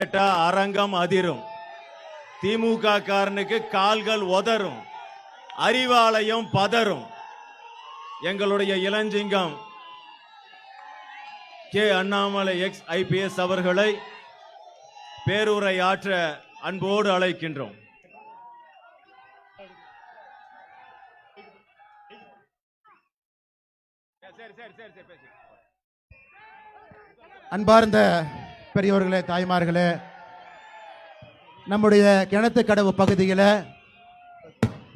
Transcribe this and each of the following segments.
அரங்கம் அதிரும். திமுக காரனுக்கு கால்கள் உதறும், அறிவாலயம் பதறும். எங்களுடைய இளஞ்சிங்கம் கே அண்ணாமலை எக்ஸ் IPS அவர்களை பேருரை ஆற்ற அன்போடு அழைக்கின்றோம். அன்பார்ந்த பெரியவர்களே, தாய்மார்களே, நம்முடைய கிணத்துக்கடவு பகுதியில்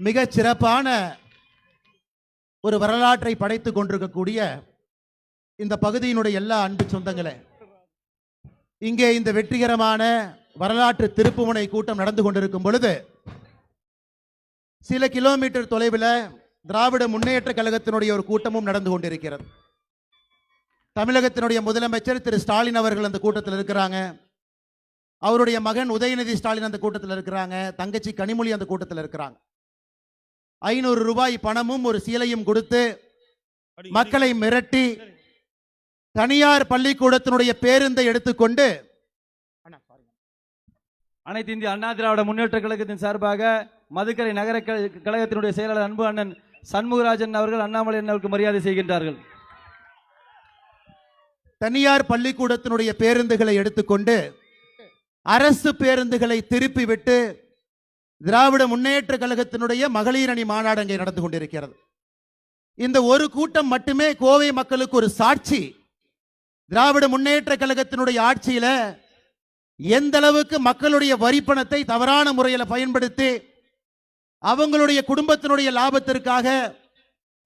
மிகச் சிறப்பான ஒரு வரலாற்றை படைத்துக் கொண்டிருக்கக்கூடிய இந்த பகுதியினுடைய எல்லா அன்பு சொந்தங்களே, இங்கே இந்த வெற்றிகரமான வரலாற்று திருப்புமுனை கூட்டம் நடந்து கொண்டிருக்கும் பொழுது சில கிலோமீட்டர் தொலைவில் திராவிட முன்னேற்ற கழகத்தினுடைய ஒரு கூட்டமும் நடந்து கொண்டிருக்கிறது. தமிழகத்தினுடைய முதலமைச்சர் திரு ஸ்டாலின் அவர்கள் அந்த கூட்டத்தில் இருக்கிறாங்க. அவருடைய மகன் உதயநிதி ஸ்டாலின் அந்த கூட்டத்தில் இருக்கிறாங்க. தங்கச்சி கனிமொழி அந்த கூட்டத்தில் இருக்கிறாங்க. 500 ரூபாய் பணமும் ஒரு சீலையும் கொடுத்து மக்களை மிரட்டி தனியார் பள்ளிக்கூடத்தினுடைய பேருந்தை எடுத்துக்கொண்டு அனைத்து இந்திய அண்ணா திராவிட முன்னேற்ற கழகத்தின் சார்பாக மதுக்கரை நகர கழகத்தினுடைய செயலாளர் அன்பு அண்ணன் சண்முகராஜன் அவர்கள் அண்ணாமலை அவர்களுக்கு மரியாதை செய்கின்றார்கள். தனியார் பள்ளிக்கூடத்தினுடைய பேருந்துகளை எடுத்துக்கொண்டு அரசு பேருந்துகளை திருப்பி விட்டு திராவிட முன்னேற்ற கழகத்தினுடைய மகளிர் அணி மாநாடு அங்கே நடந்து கொண்டிருக்கிறது. இந்த ஒரு கூட்டம் மட்டுமே கோவை மக்களுக்கு ஒரு சாட்சி. திராவிட முன்னேற்ற கழகத்தினுடைய ஆட்சியில எந்த அளவுக்கு மக்களுடைய வரிப்பணத்தை தவறான முறையில் பயன்படுத்தி அவங்களுடைய குடும்பத்தினுடைய லாபத்திற்காக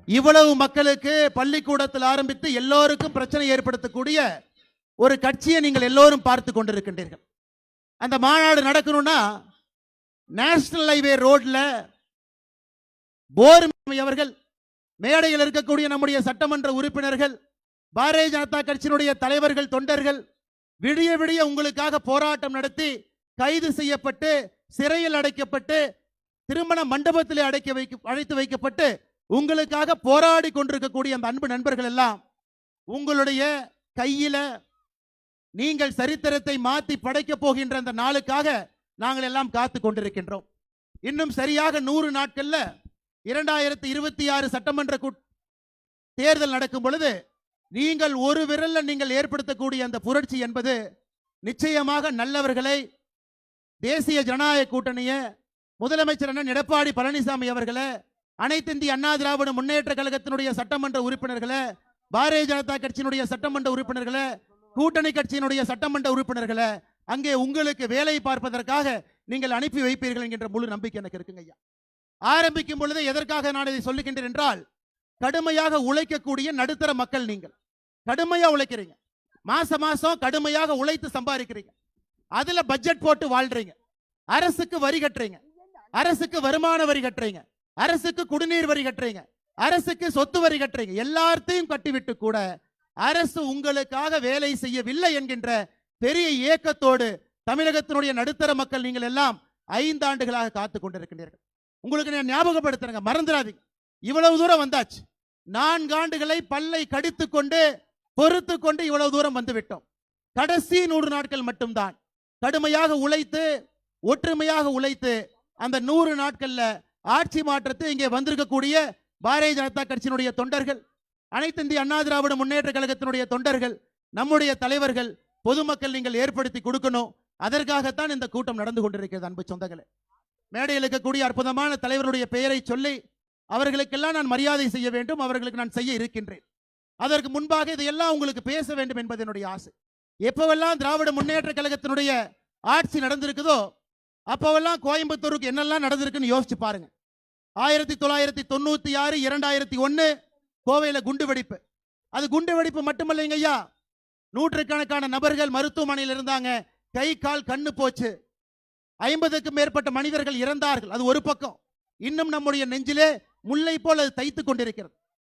இவ்வளவு மக்களுக்கு பள்ளிக்கூடத்தில் ஆரம்பித்து எல்லோருக்கும் பிரச்சனை ஏற்படுத்தக்கூடிய ஒரு கட்சியை நீங்கள் எல்லோரும் பார்த்து கொண்டிருக்கின்றீர்கள். அந்த மாநாடு நடக்கணும்னா நேஷனல் ஹைவே ரோட்ல போர்மி அவர்கள், மேடையில் இருக்கக்கூடிய நம்முடைய சட்டமன்ற உறுப்பினர்கள், பாரதிய ஜனதா கட்சியினுடைய தலைவர்கள், தொண்டர்கள் விடிய விடிய உங்களுக்காக போராட்டம் நடத்தி கைது செய்யப்பட்டு சிறையில் அடைக்கப்பட்டு திருமண மண்டபத்திலே அழைத்து வைக்கப்பட்டு உங்களுக்காக போராடி கொண்டிருக்கக்கூடிய அந்த அன்பு நண்பர்கள் எல்லாம் உங்களுடைய கையில நீங்கள் சரித்திரத்தை மாற்றி படைக்க போகின்ற அந்த நாளுக்காக நாங்கள் எல்லாம் காத்து கொண்டிருக்கின்றோம். இன்னும் சரியாக 100 நாட்கள்ல 2026 சட்டமன்ற தேர்தல் நடக்கும் பொழுது நீங்கள் ஒரு விரல்ல நீங்கள் ஏற்படுத்தக்கூடிய அந்த புரட்சி என்பது நிச்சயமாக நல்லவர்களை, தேசிய ஜனநாயக கூட்டணியை, முதலமைச்சர் அண்ணன் எடப்பாடி பழனிசாமி அவர்களை, அனைத்து இந்திய அண்ணா திராவிட முன்னேற்ற கழகத்தினுடைய சட்டமன்ற உறுப்பினர்களை, பாரதிய ஜனதா கட்சியினுடைய சட்டமன்ற உறுப்பினர்களை, கூட்டணி கட்சியினுடைய சட்டமன்ற உறுப்பினர்களை அங்கே உங்களுக்கு வேலை பார்ப்பதற்காக நீங்கள் அனுப்பி வைப்பீர்கள் என்கின்ற முழு நம்பிக்கை எனக்கு இருக்குங்க ஐயா. ஆரம்பிக்கும் பொழுது எதற்காக நான் இதை சொல்லுகின்றேன் என்றால், கடுமையாக உழைக்கக்கூடிய நடுத்தர மக்கள், நீங்கள் கடுமையா உழைக்கிறீங்க, மாசம் மாசம் கடுமையாக உழைத்து சம்பாதிக்கிறீங்க, அதுல பட்ஜெட் போட்டு வாழ்றீங்க, அரசுக்கு வரி கட்டுறீங்க, அரசுக்கு வருமான வரி கட்டுறீங்க, அரசுக்கு குடிநீர் வரி கட்டுறீங்க, அரசுக்கு சொத்து வரி கட்டுறீங்க. எல்லாத்தையும் கட்டிவிட்டு கூட அரசு உங்களுக்காக வேலை செய்யவில்லை என்கின்ற பெரிய ஏக்கத்தோடு தமிழகத்தினுடைய நடுத்தர மக்கள் நீங்கள் எல்லாம் 5 ஆண்டுகளாக காத்துக் கொண்டிருக்கின்றீர்கள். உங்களுக்கு நான் ஞாபகப்படுத்துறேங்க, மறந்துடாதீங்க. இவ்வளவு தூரம் வந்தாச்சு. 4 ஆண்டுகளை பல்லை கடித்து கொண்டு பொறுத்து கொண்டு இவ்வளவு தூரம் வந்து விட்டோம். கடைசி 100 நாட்கள் மட்டும்தான் கடுமையாக உழைத்து, ஒற்றுமையாக உழைத்து அந்த 100 நாட்கள்ல ஆட்சி மாற்றத்தை இங்கே வந்திருக்கக்கூடிய பாரதிய ஜனதா கட்சியினுடைய தொண்டர்கள், அனைத்து இந்திய அண்ணா திராவிட முன்னேற்ற கழகத்தினுடைய தொண்டர்கள், நம்முடைய தலைவர்கள், பொதுமக்கள் நீங்கள் ஏற்படுத்தி கொடுக்கணும். அதற்காகத்தான் இந்த கூட்டம் நடந்து கொண்டிருக்கிறது. அன்பு சொந்தங்களே, மேடையில் இருக்கக்கூடிய அற்புதமான தலைவருடைய பெயரை சொல்லி அவர்களுக்கெல்லாம் நான் மரியாதை செய்ய வேண்டும், அவர்களுக்கு நான் செய்ய இருக்கின்றேன். அதற்கு முன்பாக இதையெல்லாம் உங்களுக்கு பேச வேண்டும் என்பது என்னுடைய ஆசை. எப்பவெல்லாம் திராவிட முன்னேற்ற கழகத்தினுடைய ஆட்சி நடந்திருக்குதோ அப்பவெல்லாம் கோயம்புத்தூருக்கு என்னெல்லாம் நடந்திருக்குன்னு யோசிச்சு பாருங்க. 1996, 2001 கோவையில் குண்டு வெடிப்பு. அது குண்டு வெடிப்பு மட்டுமல்லைங்க ஐயா, நூற்றுக்கணக்கான நபர்கள் மருத்துவமனையில் இருந்தாங்க, கை கால் கண்ணு போச்சு, 50க்கும் மேற்பட்ட மனிதர்கள் இறந்தார்கள். அது ஒரு பக்கம். இன்னும் நம்முடைய நெஞ்சிலே முல்லை போல் அது தைத்துக் கொண்டிருக்கிறது.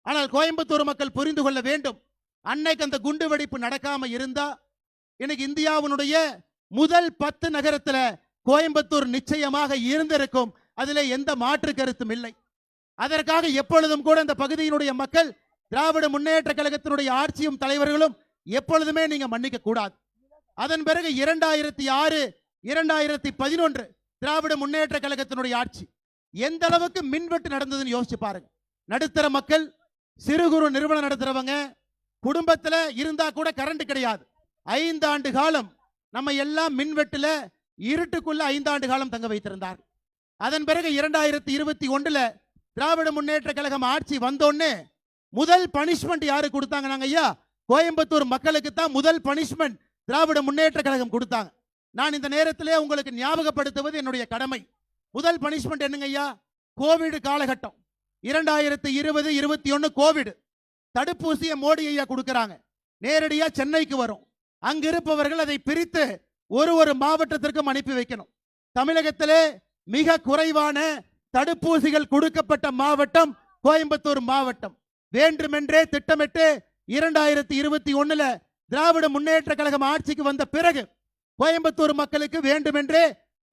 ஆனால் கோயம்புத்தூர் மக்கள் புரிந்து கொள்ள வேண்டும், அன்னைக்கு அந்த குண்டு வெடிப்பு நடக்காம இருந்தா இன்னைக்கு இந்தியாவினுடைய முதல் 10 நகரத்தில் கோயம்புத்தூர் நிச்சயமாக இருந்திருக்கும். அதிலே எந்த மாற்று கருத்தும் இல்லை. அதற்காக எப்பொழுதும் கூட இந்த பகுதியினுடைய மக்கள், திராவிட முன்னேற்ற கழகத்தினுடைய ஆட்சியும் தலைவர்களும் எப்பொழுதுமே நீங்க மன்னிக்க கூடாது. அதன் பிறகு 2006 2011 திராவிட முன்னேற்ற கழகத்தினுடைய ஆட்சி. எந்த அளவுக்கு மின்வெட்டு நடந்ததுன்னு யோசிச்சு பாருங்க. நடுத்தர மக்கள், சிறு குறு நிறுவனம் நடத்துறவங்க குடும்பத்துல இருந்தா கூட கரண்ட் கிடையாது. 5 ஆண்டு காலம் நம்ம எல்லாம் மின்வெட்டுல இருட்டுக்குள்ள 5 ஆண்டு காலம் தங்க வைத்திருந்தார்கள். அதன் பிறகு 2021 திராவிட முன்னேற்ற கழகம் ஆட்சி வந்தோடனே முதல் பனிஷ்மெண்ட் யாரு கொடுத்தாங்க? ஐயா, கோயம்புத்தூர் மக்களுக்கு தான் முதல் பனிஷ்மெண்ட் திராவிட முன்னேற்ற கழகம் கொடுத்தாங்க. நான் இந்த நேரத்திலே உங்களுக்கு ஞாபகப்படுத்துவது என்னுடைய கடமை. முதல் பனிஷ்மெண்ட் என்னங்க ஐயா? கோவிட் காலகட்டம் 2020-21 கோவிட் தடுப்பூசியை மோடி ஐயா கொடுக்கறாங்க. நேரடியா சென்னைக்கு வரும். அங்க இருப்பவர்கள் அதை பிரித்து ஒரு மாவட்டத்திற்கும் அனுப்பி வைக்கணும். தமிழகத்திலே மிக குறைவான தடுப்பூசிகள் கொடுக்கப்பட்ட மாவட்டம் கோயம்புத்தூர் மாவட்டம். வேண்டுமென்றே திட்டமிட்டு 2021 திராவிட முன்னேற்ற கழகம் ஆட்சிக்கு வந்த பிறகு கோயம்புத்தூர் மக்களுக்கு வேண்டுமென்றே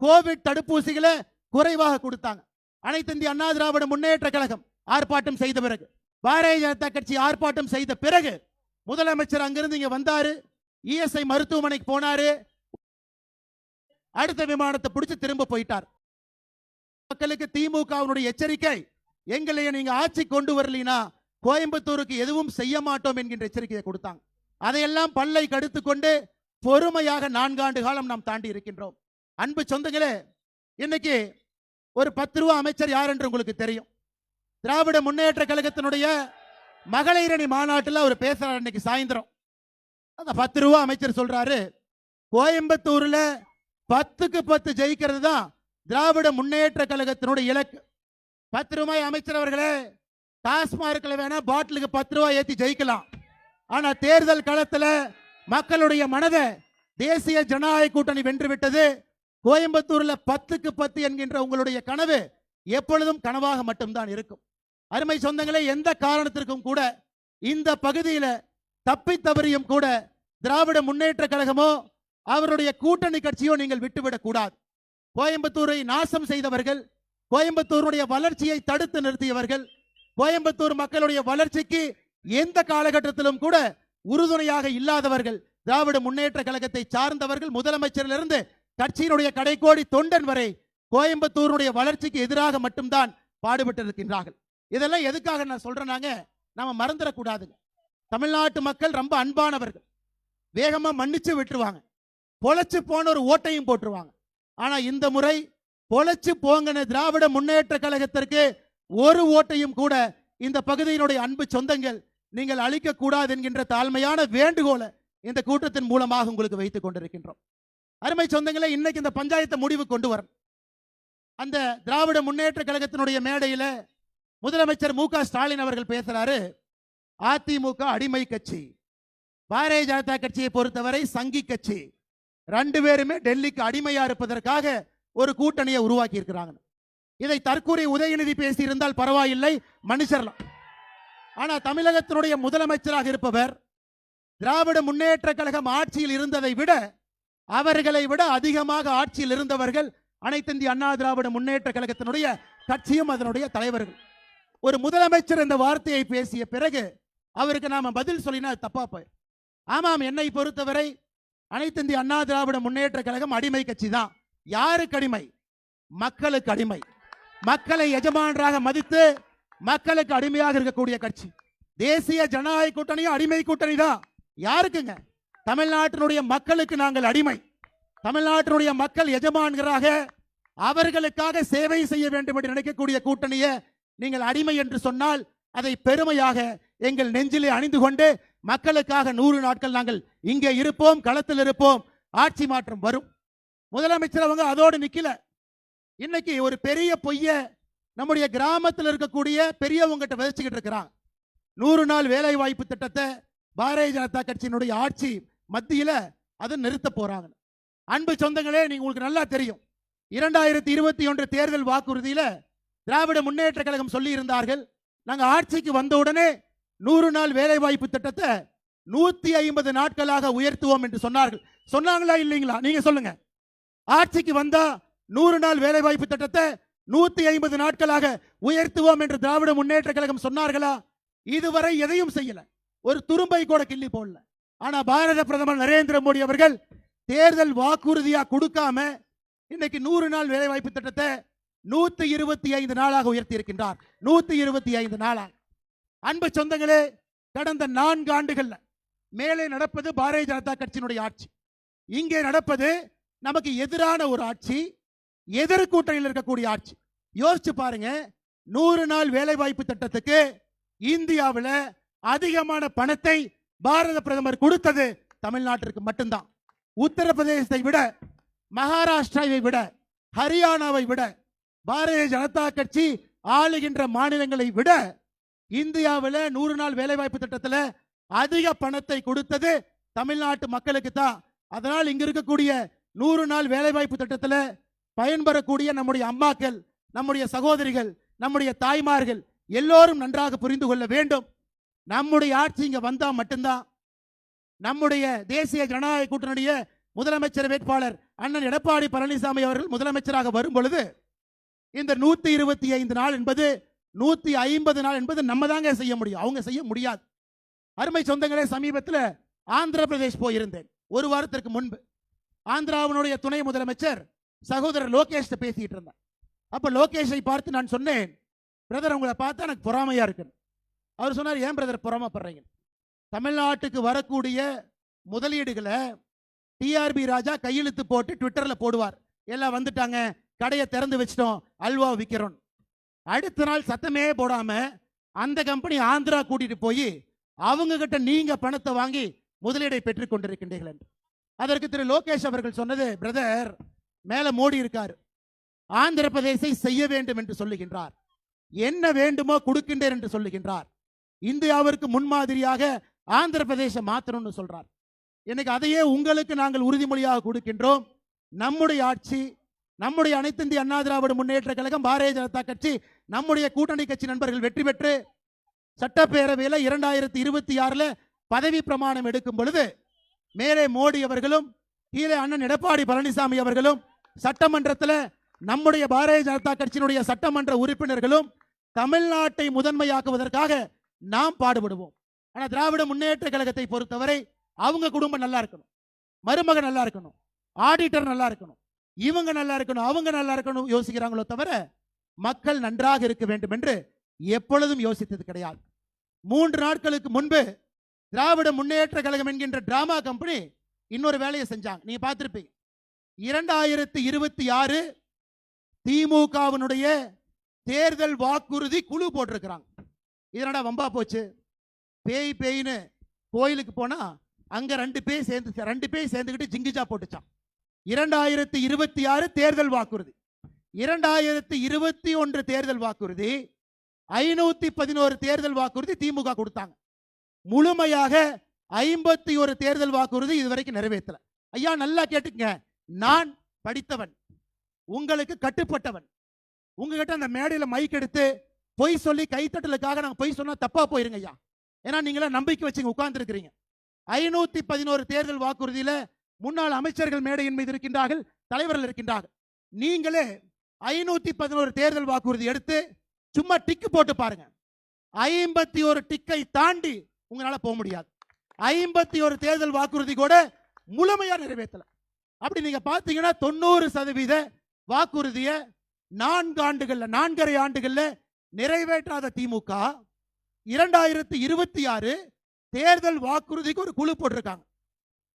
கோவிட் தடுப்பூசிகளை குறைவாக கொடுத்தாங்க. அனைத்து இந்திய அண்ணா திராவிட முன்னேற்ற கழகம் ஆர்ப்பாட்டம் செய்த பிறகு, பாரதிய ஜனதா கட்சி ஆர்ப்பாட்டம் செய்த பிறகு முதலமைச்சர் அங்கிருந்து இங்க வந்தாரு. இஎஸ்ஐ மருத்துவமனைக்கு போனாரு. அடுத்த விமானத்தை பிடிச்சு திரும்ப போயிட்டார். மக்களுக்கு திமுகவினுடைய எச்சரிக்கை, எங்களை நீங்க ஆட்சி கொண்டு வரலினா கோயம்புத்தூருக்கு எதுவும் செய்ய மாட்டோம் என்கின்ற எச்சரிக்கையை கொடுத்தாங்க. அதையெல்லாம் பல்லை கடுத்து கொண்டு பொறுமையாக 4 ஆண்டு காலம் நாம் தாண்டி இருக்கின்றோம். அன்பு சொந்தங்களே, இன்னைக்கு ஒரு 10 ரூபா அமைச்சர் யார் என்று உங்களுக்கு தெரியும். திராவிட முன்னேற்ற கழகத்தினுடைய மகளிரணி மாநாட்டில் அவர் பேசுறாரு. இன்னைக்கு சாயந்தரம் அந்த 10 ரூபா அமைச்சர் சொல்றாரு, கோயம்புத்தூர்ல 10க்கு 10 ஜெயிக்கிறது தான் திராவிட முன்னேற்ற கழகத்தினுடைய இலக்கு. 10 ரூபாய் அமைச்சர் அவர்களே, டாஸ்மார்க்ல வேணா பாட்டிலுக்கு 10 ரூபாய் ஏத்தி ஜெயிக்கலாம். ஆனா தேர்தல் களத்துல மக்களுடைய மனதை தேசிய ஜனநாயக கூட்டணி வென்று விட்டது. கோயம்புத்தூர்ல 10க்கு 10 என்கின்ற உங்களுடைய கனவு எப்பொழுதும் கனவாக மட்டும்தான் இருக்கும். அருமை சொந்தங்களே, எந்த காரணத்திற்கும் கூட இந்த பகுதியில தப்பி தவறியும் கூட திராவிட முன்னேற்ற கழகமோ அவருடைய கூட்டணி கட்சியோ நீங்கள் விட்டுவிடக் கூடாது. கோயம்புத்தூரை நாசம் செய்தவர்கள், கோயம்புத்தூருடைய வளர்ச்சியை தடுத்து நிறுத்தியவர்கள், கோயம்புத்தூர் மக்களுடைய வளர்ச்சிக்கு எந்த காலகட்டத்திலும் கூட உறுதுணையாக இல்லாதவர்கள், திராவிட முன்னேற்ற கழகத்தை சார்ந்தவர்கள் முதலமைச்சரிலிருந்து கட்சியினுடைய கடைக்கோடி தொண்டன் வரை கோயம்புத்தூருடைய வளர்ச்சிக்கு எதிராக மட்டும்தான் பாடுபட்டு இருக்கின்றார்கள். இதெல்லாம் எதுக்காக நான் சொல்றேனாங்க, நாம மறந்துடக்கூடாதுங்க. தமிழ்நாட்டு மக்கள் ரொம்ப அன்பானவர்கள். வேகமா மன்னிச்சு விட்டுருவாங்க. பொழைச்சு போன ஒரு ஓட்டையும் போட்டுருவாங்க. ஆனா இந்த முறை பொழைச்சு போங்கன திராவிட முன்னேற்ற கழகத்திற்கு ஒரு ஓட்டையும் கூட இந்த பகுதியினுடைய அன்பு சொந்தங்கள் நீங்கள் அளிக்க கூடாது என்கின்ற தாழ்மையான வேண்டுகோளை இந்த கூட்டத்தின் மூலமாக உங்களுக்கு வைத்துக் கொண்டிருக்கின்றோம். அருமை சொந்தங்களே, இன்னைக்கு இந்த பஞ்சாயத்தை முடிவு கொண்டு வரும். அந்த திராவிட முன்னேற்ற கழகத்தினுடைய மேடையில முதலமைச்சர் மு.க. ஸ்டாலின் அவர்கள் பேசுறாரு, அதிமுக அடிமை கட்சி, பாரதிய ஜனதா கட்சியை பொறுத்தவரை சங்கி கட்சி, 2 பேருமே டெல்லிக்கு அடிமையா இருப்பதற்காக ஒரு கூட்டணியை உருவாக்கி இருக்கிறாங்க. இதை தற்கூரி உதயநிதி பேசியிருந்தால் பரவாயில்லை, மன்னிச்சிடலாம். ஆனா தமிழகத்தினுடைய முதலமைச்சராக இருப்பவர் திராவிட முன்னேற்ற கழகம் ஆட்சியில் இருந்ததை விட அவர்களை விட அதிகமாக ஆட்சியில் இருந்தவர்கள் அனைத்து இந்திய அண்ணா திராவிட முன்னேற்ற கழகத்தினுடைய கட்சியும் அதனுடைய தலைவர்கள். ஒரு முதலமைச்சர் இந்த வார்த்தையை பேசிய பிறகு அவருக்கு நாம பதில் சொல்லினா தப்பா போய். ஆமாம், என்னை பொறுத்தவரை அனைத்து இந்திய அண்ணா திராவிட முன்னேற்ற கழகம் அடிமை கட்சி தான். யாருக்கு அடிமை? மக்களுக்கு அடிமை. மக்களை எஜமானராக மதித்து மக்களுக்கு அடிமையாக இருக்கக்கூடிய கட்சி. தேசிய ஜனநாயக கூட்டணியும் அடிமை கூட்டணி தான். யாருக்குங்க? தமிழ்நாட்டினுடைய மக்களுக்கு நாங்கள் அடிமை. தமிழ்நாட்டினுடைய மக்கள் எஜமான்களாக அவர்களுக்காக சேவை செய்ய வேண்டும் என்று நினைக்கக்கூடிய கூட்டணியை நீங்கள் அடிமை என்று சொன்னால் அதை பெருமையாக எங்கள் நெஞ்சிலே அணிந்து கொண்டு மக்களுக்காக 100 நாட்கள் நாங்கள் இங்கே இருப்போம், களத்தில் இருப்போம். ஆட்சி மாற்றம் வரும். முதலமைச்சர் அவங்க அதோடு நிக்கல. இன்னைக்கு ஒரு பெரிய பொய்ய நம்முடைய கிராமத்தில் இருக்கக்கூடிய பெரியவங்கிட்ட விதைச்சுக்கிட்டு இருக்கிறாங்க. 100 நாள் வேலை வாய்ப்பு திட்டத்தை பாரதிய ஜனதா கட்சியினுடைய ஆட்சி மத்தியில அதை நிறுத்த போறாங்க. அன்பு சொந்தங்களே, நீங்க உங்களுக்கு நல்லா தெரியும், 2021 தேர்தல் வாக்குறுதியில திராவிட முன்னேற்ற கழகம் சொல்லி இருந்தார்கள், நாங்க ஆட்சிக்கு வந்த உடனே 100 நாள் வேலை வாய்ப்பு திட்டத்தை 150 நாட்களாக உயர்த்துவோம் என்று சொன்னார்கள். சொன்னாங்களா இல்லைங்களா? நீங்க சொல்லுங்க. ஆட்சிக்கு வந்தா 100 நாள் வேலை வாய்ப்பு திட்டத்தை 150 நாட்களாக உயர்த்துவோம் என்று திராவிட முன்னேற்ற கழகம் சொன்னார்களா? இதுவரை எதையும் செய்யல, ஒரு துரும்பை கூட கிள்ளி போடல. ஆனா பாரத பிரதமர் நரேந்திர மோடி அவர்கள் தேர்தல் வாக்குறுதியா கொடுக்காம இன்னைக்கு 100 நாள் வேலை வாய்ப்பு திட்டத்தை 125 நாளாக உயர்த்தி இருக்கின்றார். 125 நாளாக. அன்பு சொந்தங்களே, கடந்த 4 ஆண்டுகள்ல மேலே நடப்பது பாரதிய ஜனதா கட்சியினுடைய ஆட்சி, இங்கே நடப்பது நமக்கு எதிரான ஒரு ஆட்சி, எதிர்கூட்டணியில் இருக்கக்கூடிய ஆட்சி. யோசிச்சு பாருங்க, 100 நாள் வேலை வாய்ப்பு திட்டத்துக்கு இந்தியாவில் அதிகமான பணத்தை பாரத பிரதமர் கொடுத்தது தமிழ்நாட்டிற்கு மட்டும்தான். உத்தரப்பிரதேசத்தை விட, மகாராஷ்டிராவை விட, ஹரியானாவை விட, பாரதிய ஜனதா கட்சி ஆளுகின்ற மாநிலங்களை விட இந்தியாவில் 100 நாள் வேலைவாய்ப்பு திட்டத்தில் அதிக பணத்தை கொடுத்தது தமிழ்நாட்டு மக்களுக்கு தான். அதனால் இங்க இருக்கக்கூடிய 100 நாள் வேலைவாய்ப்பு திட்டத்தில் பயன்பெறக்கூடிய நம்முடைய அம்மாக்கள், நம்முடைய சகோதரிகள், நம்முடைய தாய்மார்கள் எல்லோரும் நன்றாக புரிந்து கொள்ள வேண்டும். நம்முடைய ஆட்சி இங்க வந்தா மட்டும்தான் நம்முடைய தேசிய ஜனநாயக கூட்டணியுடைய முதலமைச்சர் வேட்பாளர் அண்ணன் எடப்பாடி பழனிசாமி அவர்கள் முதலமைச்சராக வரும் பொழுது இந்த 125 நாள் என்பது 150 நாள் என்பது நம்ம தாங்க செய்ய முடியும், அவங்க செய்ய முடியாது. அருமை சொந்தங்களே, சமீபத்தில் ஆந்திர பிரதேஷ் போயிருந்தேன். ஒரு வாரத்திற்கு முன்பு ஆந்திராவினுடைய துணை முதலமைச்சர் சகோதரர் லோகேஷ் பேசிட்டு இருந்தார். அப்ப லோகேஷை பார்த்து நான் சொன்னேன், பிரதர் உங்களை பார்த்தா எனக்கு பொறாமையா இருக்கு. அவர் சொன்னார், ஏன் பிரதர் பொறாமப்படுறீங்க? தமிழ்நாட்டுக்கு வரக்கூடிய முதலீடுகளை டிஆர்பி ராஜா கையெழுத்து போட்டு ட்விட்டர்ல போடுவார், எல்லாம் வந்துட்டாங்க, கடையை திறந்து வச்சிட்டோம், அல்வா விற்கிறோம். அடுத்த நாள் சத்தமே போடாம அந்த கம்பெனி ஆந்திரா கூட்டிட்டு போய் அவங்க கிட்ட நீங்க பணத்தை வாங்கி முதலீடை பெற்றுக் கொண்டிருக்கின்றீர்கள் என்று. அதற்கு திரு லோகேஷ் அவர்கள் சொன்னது, பிரதர் மேல மோடி இருக்கார், ஆந்திர பிரதேசை செய்ய வேண்டும் என்று சொல்லுகின்றார், என்ன வேண்டுமோ கொடுக்கின்றேன் என்று சொல்லுகின்றார், இந்தியாவிற்கு முன்மாதிரியாக ஆந்திர பிரதேசம் மாற்றணும்னு சொல்றார். இன்னைக்கு அதையே உங்களுக்கு நாங்கள் உறுதிமொழியாக கொடுக்கின்றோம். நம்முடைய ஆட்சி, நம்முடைய அனைத்து இந்திய அண்ணா திராவிட முன்னேற்ற கழகம், பாரதிய ஜனதா கட்சி, நம்முடைய கூட்டணி கட்சி நண்பர்கள் வெற்றி பெற்று சட்டப்பேரவையில் 2026 பதவி பிரமாணம் எடுக்கும் பொழுது மேலே மோடி அவர்களும் கீழே அண்ணன் எடப்பாடி பழனிசாமி அவர்களும் சட்டமன்றத்தில் நம்முடைய பாரதிய ஜனதா கட்சியினுடைய சட்டமன்ற உறுப்பினர்களும் தமிழ்நாட்டை முதன்மையாக்குவதற்காக நாம் பாடுபடுவோம். ஆனால் திராவிட முன்னேற்ற கழகத்தை பொறுத்தவரை அவங்க குடும்பம் நல்லா இருக்கணும், மருமகன் நல்லா இருக்கணும், ஆடிட்டர் நல்லா இருக்கணும், இவங்க நல்லா இருக்கணும், அவங்க நல்லா இருக்கணும் யோசிக்கிறாங்களோ தவிர மக்கள் நன்றாக இருக்க வேண்டும் என்று எப்பொழுதும் யோசித்தது கிடையாது. 3 நாட்களுக்கு முன்பு திராவிட முன்னேற்ற கழகம் என்கின்ற டிராமா கம்பெனி இன்னொரு வேலையை செஞ்சாங்க, நீங்க பார்த்திருப்பீங்க. 2026 திமுகவினுடைய தேர்தல் வாக்குறுதி குழு போட்டிருக்கிறாங்க. இதனடா வம்பா போச்சு, பேய் பேய்னு கோயிலுக்கு போனா அங்க 2 பேய் சேர்ந்துக்கிட்டு ஜிங்கிஜா போட்டுச்சான். 2026 தேர்தல் வாக்குறுதி, 2021 தேர்தல் வாக்குறுதி, 511 தேர்தல் வாக்குறுதி திமுக கொடுத்தாங்க. முழுமையாக 51 தேர்தல் வாக்குறுதி இதுவரைக்கும் நிறைவேற்றல. ஐயா நல்லா கேட்டுங்க, நான் படித்தவன், உங்களுக்கு கட்டுப்பட்டவன், உங்ககிட்ட அந்த மேடையில் மைக் எடுத்து பொய் சொல்லி கைத்தட்டலுக்காக நாங்கள் பொய் சொன்னா தப்பா போயிருங்க ஐயா. ஏன்னா நீங்களா நம்பிக்கை வச்சு உட்கார்ந்து இருக்கிறீங்க. 511 தேர்தல் வாக்குறுதியில முன்னாள் அமைச்சர்கள் மேடையின் மீது இருக்கின்றார்கள், தலைவர்கள் இருக்கின்றார்கள். நீங்களே 511 தேர்தல் வாக்குறுதி எடுத்து சும்மா டிக்கு போட்டு பாருங்க, 51 டிக்கை தாண்டி உங்களால போக முடியாது. 51 தேர்தல் வாக்குறுதி கூட முழுமையா நிறைவேற்றல. அப்படி நீங்க பாத்தீங்கன்னா 90% வாக்குறுதிய 4.5 ஆண்டுகள்ல நிறைவேற்றாத திமுக 2026 தேர்தல் வாக்குறுதிக்கு ஒரு குழு போட்டிருக்காங்க.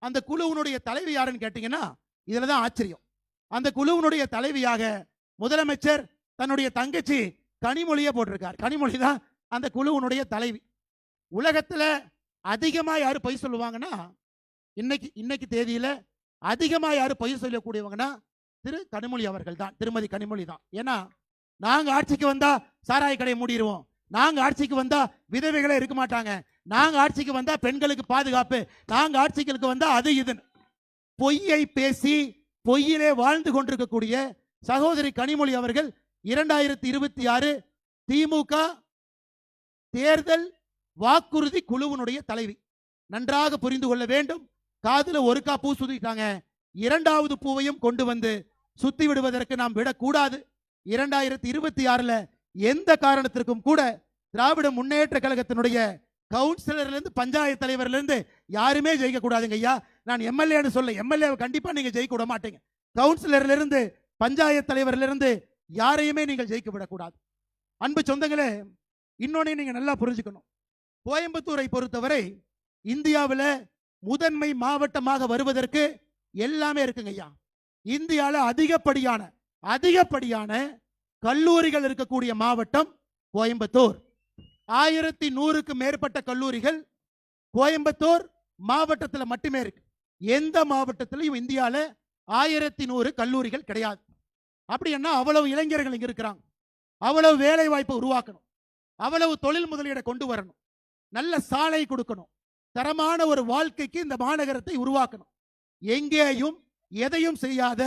அந்த குழுவினுடைய தலைவி யாருன்னு கேட்டீங்கன்னா இதுலதான் ஆச்சரியம். அந்த குழுவினுடைய தலைவியாக முதலமைச்சர் தன்னுடைய தங்கச்சி கனிமொழியை போட்டிருக்கார். கனிமொழி தான் அந்த குழுவினுடைய தலைவி. உலகத்துல அதிகமா யாரு பொய் சொல்லுவாங்கன்னா, இன்னைக்கு தேதியில அதிகமா யாரு பொய் சொல்லக்கூடியவங்கன்னா திரு கனிமொழி அவர்கள் தான், திருமதி கனிமொழி தான். ஏன்னா நாங்க ஆட்சிக்கு வந்தா சாராய கடையை மூடிடுவோம், நாங்க ஆட்சிக்கு வந்தா விதவைகளே இருக்க மாட்டாங்க, நாங்க ஆட்சிக்கு வந்தா பெண்களுக்கு பாதுகாப்பு, நாங்க ஆட்சிக்கு வந்தா அது இதுன்னு பொய்யை பேசி பொய்யிலே வாழ்ந்து கொண்டிருக்கக்கூடிய சகோதரி கனிமொழி அவர்கள் 2026 திமுக தேர்தல் வாக்குறுதி குழுவினுடைய தலைவி. நன்றாக புரிந்து கொள்ள வேண்டும். காதுல ஒருக்கா பூ சுத்திட்டாங்க, 2வது பூவையும் கொண்டு வந்து சுத்தி விடுவதற்கு நாம் விடக்கூடாது. 2026 எந்த காரணத்திற்கும் கூட திராவிட முன்னேற்ற கழகத்தினுடைய கவுன்சிலர்ல இருந்து பஞ்சாயத்து தலைவர்ல இருந்து யாருமே ஜெயிக்க கூடாதுங்க ஐயா. நான் எம்எல்ஏன்னு சொல்ல, எம்எல்ஏ கண்டிப்பா நீங்க ஜெயிக்க விட மாட்டீங்க. கவுன்சிலர்ல இருந்து பஞ்சாயத்து தலைவர்ல இருந்து யாரையுமே நீங்கள் ஜெயிக்க விடக்கூடாது. அன்பு சொந்தங்களே, இன்னொன்னு நீங்க நல்லா புரிஞ்சுக்கணும். கோயம்புத்தூரை பொறுத்தவரை இந்தியாவில் முதன்மை மாவட்டமாக வருவதற்கு எல்லாமே இருக்குங்க ஐயா. இந்தியாவில் அதிகப்படியான கல்லூரிகள் இருக்கக்கூடிய மாவட்டம் கோயம்புத்தூர். 1100க்கு மேற்பட்ட கல்லூரிகள் கோயம்புத்தூர் மாவட்டத்தில் மட்டுமே இருக்கு. எந்த மாவட்டத்திலையும் இந்தியாவில் 1100 கல்லூரிகள் கிடையாது. அப்படின்னா அவ்வளவு இளைஞர்கள் இங்க இருக்கிறாங்க, அவ்வளவு வேலை வாய்ப்பை உருவாக்கணும், அவ்வளவு தொழில் முதலீடை கொண்டு வரணும், நல்ல சாலை கொடுக்கணும், தரமான ஒரு வாழ்க்கைக்கு இந்த மாநகரத்தை உருவாக்கணும். எங்கேயும் எதையும் செய்யாத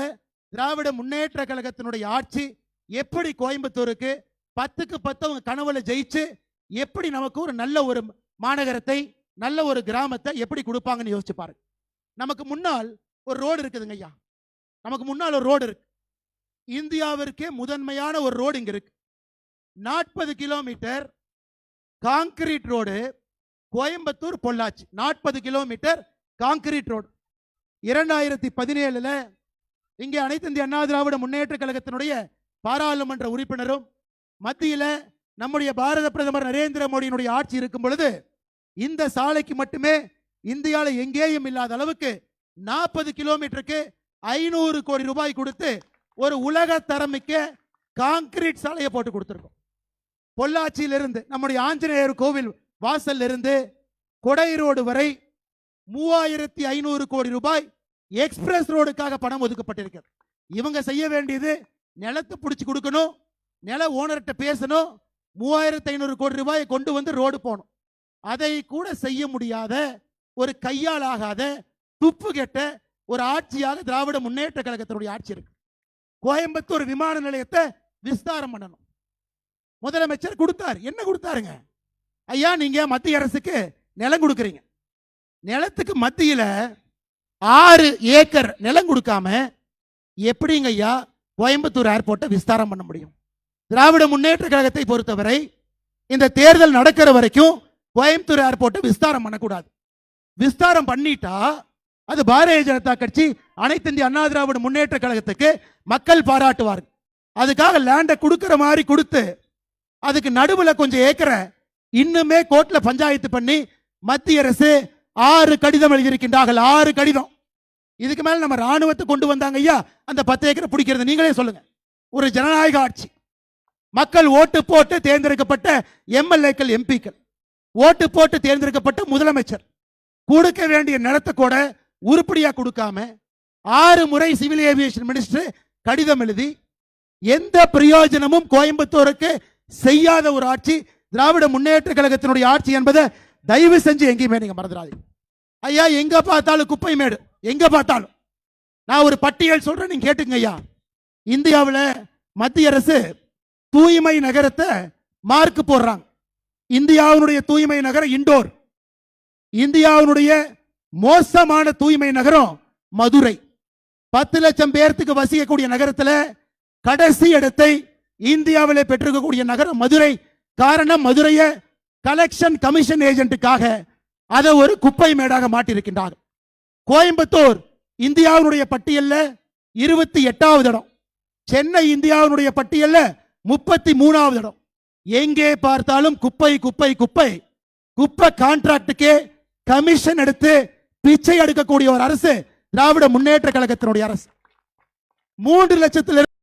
திராவிட முன்னேற்ற கழகத்தினுடைய ஆட்சி எப்படி கோயம்புத்தூருக்கு 10க்கு 10 அவங்க கனவுல ஜெயிச்சு எப்படி நமக்கு ஒரு நல்ல ஒரு மாநகரத்தை, நல்ல ஒரு கிராமத்தை எப்படி கொடுப்பாங்கன்னு யோசிச்சு பாருங்க. நமக்கு முன்னால் ஒரு ரோடு இருக்குதுங்க ஐயா, நமக்கு முன்னால் ஒரு ரோடு இருக்கு. இந்தியாவிற்கே முதன்மையான ஒரு ரோடு இங்க இருக்கு. 40 kilometre concrete road, Coimbatore Pollachi 40 kilometre concrete road. 2017 இங்கே அனைத்து இந்திய அண்ணா திராவிட முன்னேற்ற கழகத்தினுடைய பாராளுமன்ற உறுப்பினரும் மத்தியில் நம்முடைய பாரத பிரதமர் நரேந்திர மோடியினுடைய ஆட்சி இருக்கும் பொழுது இந்த சாலைக்கு மட்டுமே இந்தியாவில் எங்கேயும் இல்லாத அளவுக்கு 40 கிலோமீட்டருக்கு 500 கோடி ரூபாய் கொடுத்து ஒரு உலக தரமிக்க கான்கிரீட் சாலையை போட்டு கொடுத்திருக்கோம். பொள்ளாச்சியிலிருந்து நம்முடைய ஆஞ்சநேயர் கோவில் வாசல் இருந்து கொடை ரோடு வரை 3500 கோடி ரூபாய் எக்ஸ்பிரஸ் ரோடுக்காக பணம் ஒதுக்கப்பட்டிருக்கிறது. இவங்க செய்ய வேண்டியது நிலத்தை பிடிச்சி கொடுக்கணும், நில ஓனர்கிட்ட பேசணும், 3500 கோடி ரூபாயை கொண்டு வந்து ரோடு போகணும். அதை கூட செய்ய முடியாத ஒரு கையால் ஆகாத துப்பு கெட்ட ஒரு ஆட்சியாக திராவிட முன்னேற்ற கழகத்தினுடைய ஆட்சி இருக்கு. கோயம்புத்தூர் விமான நிலையத்தை விஸ்தாரம் பண்ணணும். முதலமைச்சர் கொடுத்தார். என்ன கொடுத்தாருங்க ஐயா? நீங்க மத்திய அரசுக்கு நிலம் கொடுக்குறீங்க, நிலத்துக்கு மத்தியில 6 ஏக்கர் நிலம் கொடுக்காம எப்படிங்க ஐயா கோயம்புத்தூர் ஏர்போர்ட்டை விஸ்தாரம் பண்ண முடியும்? திராவிட முன்னேற்ற கழகத்தை பொறுத்தவரை இந்த தேர்தல் நடக்கிற வரைக்கும் கோயம்புத்தூர் ஏர்போர்ட்டை விஸ்தாரம் பண்ணக்கூடாது. விஸ்தாரம் பண்ணிட்டா அது பாரதிய ஜனதா கட்சி, அனைத்து இந்திய அண்ணா திராவிட முன்னேற்ற கழகத்துக்கு மக்கள் பாராட்டுவார்கள். அதுக்காக லேண்டை கொடுக்கிற மாதிரி கொடுத்து அதுக்கு நடுவில் கொஞ்சம் ஏக்கரை இன்னுமே கோர்ட்ல பஞ்சாயத்து பண்ணி மத்திய அரசு 6 கடிதம் எழுதியிருக்கின்றார்கள். 6 கடிதம். இதுக்கு மேல நம்ம ராணுவத்தை கொண்டு வந்தாங்க ஐயா, அந்த 10 ஏக்கரை பிடிக்கிறது நீங்களே சொல்லுங்க. ஒரு ஜனநாயக ஆட்சி, மக்கள் ஓட்டு போட்டு தேர்ந்தெடுக்கப்பட்ட எம்எல்ஏக்கள், எம்பிக்கள், ஓட்டு போட்டு தேர்ந்தெடுக்கப்பட்ட முதலமைச்சர் கொடுக்க வேண்டிய நிலத்தை கூட உருப்படியா கொடுக்காம 6 முறை சிவில் ஏவியேஷன் மினிஸ்டர் கடிதம் எழுதி எந்த பிரயோஜனமும் கோயம்புத்தூருக்கு செய்யாத ஒரு ஆட்சி திராவிட முன்னேற்ற கழகத்தினுடைய ஆட்சி என்பதை தயவு செஞ்சு எங்கேயுமே நீங்க மறந்துடாதீங்க ஐயா. எங்க பார்த்தாலும் குப்பை மேடு, எங்க பார்த்தாலும். நான் ஒரு பட்டியல் சொல்றேன், நீங்க கேட்டுங்க ஐயா. இந்தியாவில் மத்திய அரசு தூய்மை நகரத்தை மார்க் போடுறாங்க. இந்தியாவுடைய தூய்மை நகரம் இண்டோர். இந்தியாவுடைய மோசமான தூய்மை நகரம் மதுரை. 10 லட்சம் பேர்த்துக்கு வசிக்கக்கூடிய நகரத்தில் கடைசி இடத்தை இந்தியாவில் பெற்றிருக்கக்கூடிய நகரம் மதுரை. காரணம், மதுரையை கலெக்ஷன் கமிஷன் ஏஜென்ட்டுக்காக அதை ஒரு குப்பை மேடாக மாட்டியிருக்கின்றார்கள். கோயம்புத்தூர் இந்தியாவுடைய பட்டியலில் 28வது இடம், சென்னை இந்தியாவுடைய பட்டியலில் 33வது இடம். எங்கே பார்த்தாலும் குப்பை குப்பை குப்பை. குப்பை கான்ட்ராக்டுக்கே கமிஷன் எடுத்து பிச்சை எடுக்கக்கூடிய ஒரு அரசு திராவிட முன்னேற்ற கழகத்தினுடைய அரசு. 3 லட்சத்தில்